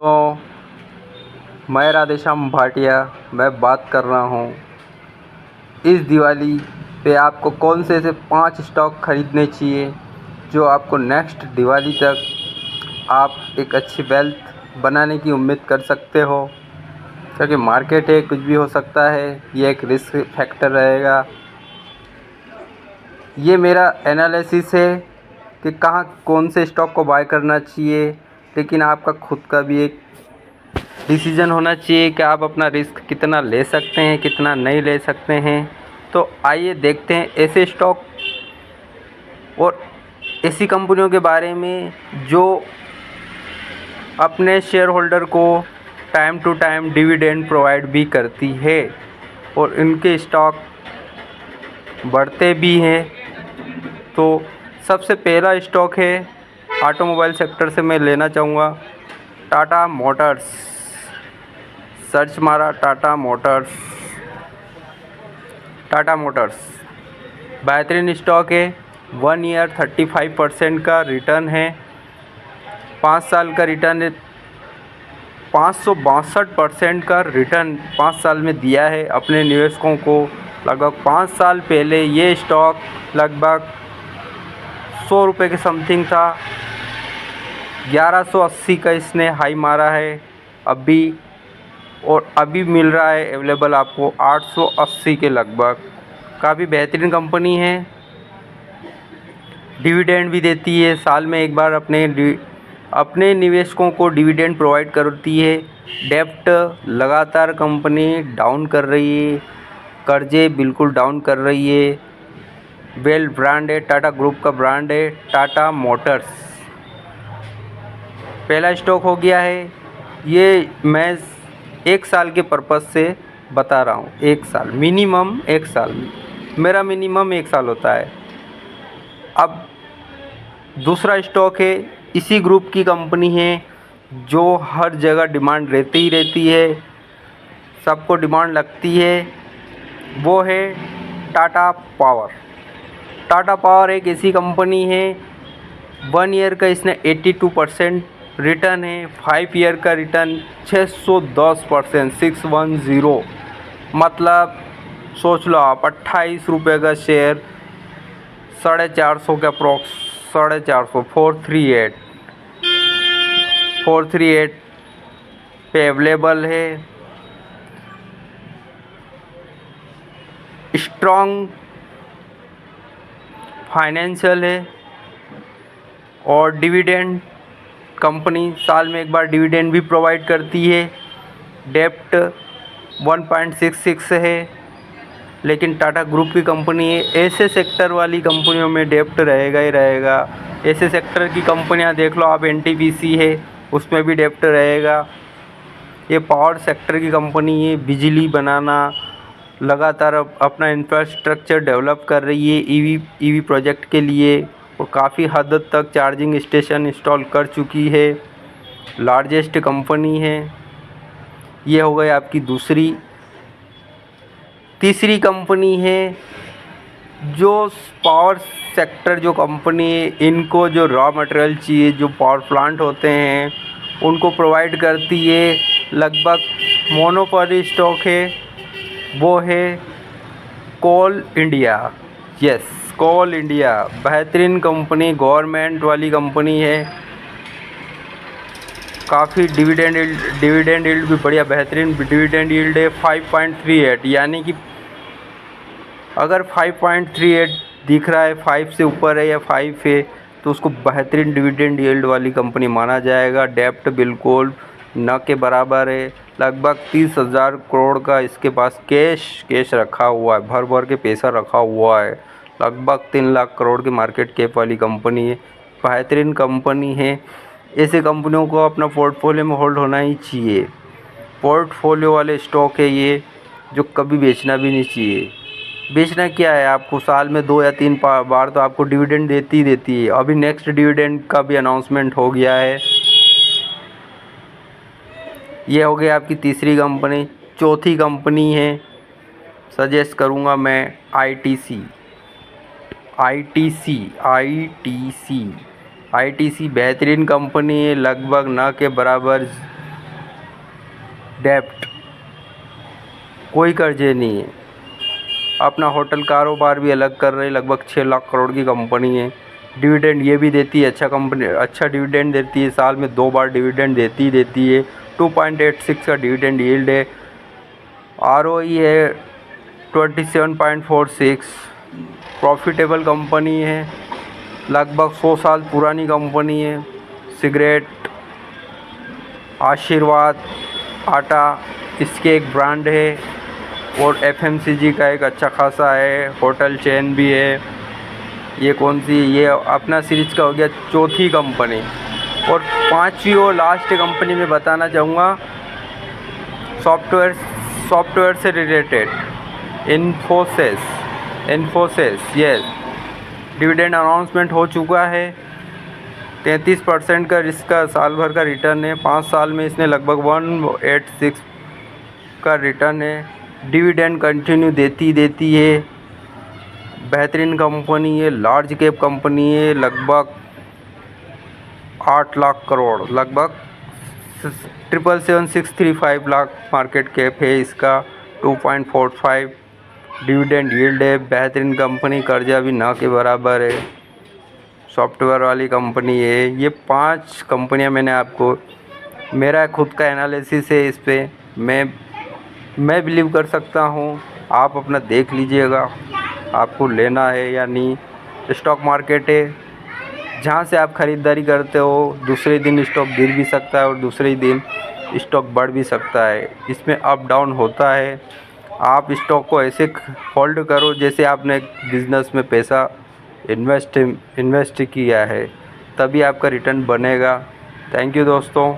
तो मैं राधेश्याम भाटिया मैं बात कर रहा हूँ। इस दिवाली पे आपको कौन से ऐसे 5 स्टॉक खरीदने चाहिए जो आपको नेक्स्ट दिवाली तक आप एक अच्छी वेल्थ बनाने की उम्मीद कर सकते हो, क्योंकि मार्केट है, कुछ भी हो सकता है। ये एक रिस्क फैक्टर रहेगा। ये मेरा एनालिसिस है कि कहाँ कौन से स्टॉक को बाय करना चाहिए, लेकिन आपका खुद का भी एक डिसीज़न होना चाहिए कि आप अपना रिस्क कितना ले सकते हैं, कितना नहीं ले सकते हैं। तो आइए देखते हैं ऐसे स्टॉक और ऐसी कंपनियों के बारे में जो अपने शेयर होल्डर को time to time dividend provide भी करती है और इनके स्टॉक बढ़ते भी हैं। तो सबसे पहला स्टॉक है, ऑटोमोबाइल सेक्टर से मैं लेना चाहूँगा टाटा मोटर्स। सर्च मारा टाटा मोटर्स बेहतरीन स्टॉक है। 1 ईयर 35% का रिटर्न है। 5 साल का रिटर्न है, 562% का रिटर्न 5 साल में दिया है अपने निवेशकों को। लगभग 5 साल पहले ये स्टॉक लगभग 100 रुपये के समथिंग था। 1180 का इसने हाई मारा है अभी, और अभी मिल रहा है अवेलेबल आपको 880 के लगभग। काफ़ी बेहतरीन कंपनी है, डिविडेंड भी देती है, साल में एक बार अपने निवेशकों को डिविडेंड प्रोवाइड करती है। डेप्ट लगातार कंपनी डाउन कर रही है, कर्जे बिल्कुल डाउन कर रही है। वेल ब्रांड है, टाटा ग्रुप का ब्रांड है टाटा मोटर्स। पहला स्टॉक हो गया है। ये मैं 1 साल के पर्पज़ से बता रहा हूँ। 1 साल मिनिमम, 1 साल मेरा मिनिमम 1 साल होता है। अब दूसरा स्टॉक है, इसी ग्रुप की कंपनी है जो हर जगह डिमांड रहती ही रहती है, सबको डिमांड लगती है, वो है टाटा पावर। टाटा पावर एक ऐसी कंपनी है, 1 ईयर का इसने 82% रिटर्न है, 5 ईयर का रिटर्न 610%, 610। मतलब सोच लो आप 28 रुपये का शेयर, 450 का अप्रॉक्स, 450, 438 पे अवेलेबल है। स्ट्रॉन्ग फाइनेंशियल है और डिविडेंड कंपनी साल में एक बार डिविडेंड भी प्रोवाइड करती है। डेप्ट 1.66 है, लेकिन टाटा ग्रुप की कंपनी है, ऐसे सेक्टर वाली कंपनियों में डेप्ट रहेगा ही रहेगा। ऐसे सेक्टर की कंपनियां देख लो आप, एनटीपीसी है, उसमें भी डेप्ट रहेगा। ये पावर सेक्टर की कंपनी है, बिजली बनाना, लगातार अपना इंफ्रास्ट्रक्चर डेवलप कर रही है ईवी प्रोजेक्ट के लिए, और काफ़ी हद तक चार्जिंग स्टेशन इंस्टॉल कर चुकी है। लार्जेस्ट कंपनी है। ये हो गई आपकी दूसरी। तीसरी कंपनी है जो पावर सेक्टर जो कंपनी है, इनको जो रॉ मटेरियल चाहिए, जो पावर प्लांट होते हैं, उनको प्रोवाइड करती है। लगभग मोनोपोली स्टॉक है, वो है कोल इंडिया। यस, कोल इंडिया बेहतरीन कंपनी, गवर्नमेंट वाली कंपनी है। काफ़ी डिविडेंड यील्ड भी बढ़िया, बेहतरीन डिविडेंड यील्ड है 5.38। यानी कि अगर 5.38 दिख रहा है, 5 से ऊपर है या 5 है, तो उसको बेहतरीन डिविडेंड यील्ड वाली कंपनी माना जाएगा। डेप्ट बिल्कुल न के बराबर है। लगभग 30,000 करोड़ का इसके पास कैश रखा हुआ है, भर भर के पैसा रखा हुआ है। लगभग 3 लाख करोड़ की मार्केट कैप वाली कंपनी है, बेहतरीन कंपनी है। ऐसे कंपनियों को अपना पोर्टफोलियो में होल्ड होना ही चाहिए। पोर्टफोलियो वाले स्टॉक है ये, जो कभी बेचना भी नहीं चाहिए। बेचना क्या है, आपको साल में 2 या 3 बार तो आपको डिविडेंड देती है। अभी नेक्स्ट डिविडेंड का भी अनाउंसमेंट हो गया है। ये हो गई आपकी तीसरी कंपनी। चौथी कंपनी है, सजेस्ट करूँगा मैं आईटीसी बेहतरीन कंपनी है, लगभग न के बराबर डेप्ट, कोई कर्जे नहीं है। अपना होटल कारोबार भी अलग कर रहे हैं, लगभग 6 लाख करोड़ की कंपनी है। डिविडेंड ये भी देती है, अच्छा डिविडेंड देती है, साल में 2 बार डिविडेंड देती है। 2.86 का डिविडेंड यील्ड है। ROE है 27.46। प्रॉफिटेबल कंपनी है, लगभग 100 साल पुरानी कंपनी है। सिगरेट, आशीर्वाद, आटा इसके एक ब्रांड है और FMCG का एक अच्छा खासा है। होटल चेन भी है। ये कौन सी, ये अपना सीरीज का हो गया चौथी कंपनी। और पांचवी और लास्ट कंपनी में बताना चाहूँगा सॉफ्टवेयर से related, Infosys. Yes, dividend announcement हो चुका है। 33% का इसका साल भर का रिटर्न है। 5 साल में इसने लगभग 186 का रिटर्न है। डिविडेंड कंटिन्यू देती है। बेहतरीन कंपनी है, लार्ज कैप कंपनी है, लगभग 8 लाख करोड़, लगभग 777,635 लाख मार्केट कैप है इसका। 2.45 डिविडेंड यील्ड है। बेहतरीन कंपनी, कर्जा भी ना के बराबर है। सॉफ्टवेयर वाली कंपनी है। ये 5 कंपनियां मैंने आपको, मेरा खुद का एनालिसिस है इस पे, मैं बिलीव कर सकता हूँ। आप अपना देख लीजिएगा आपको लेना है या नहीं। स्टॉक मार्केट है, जहाँ से आप ख़रीदारी करते हो दूसरे दिन स्टॉक गिर भी सकता है और दूसरे दिन स्टॉक बढ़ भी सकता है। इसमें अप डाउन होता है। आप स्टॉक को ऐसे होल्ड करो जैसे आपने बिज़नेस में पैसा इन्वेस्ट किया है, तभी आपका रिटर्न बनेगा। थैंक यू दोस्तों।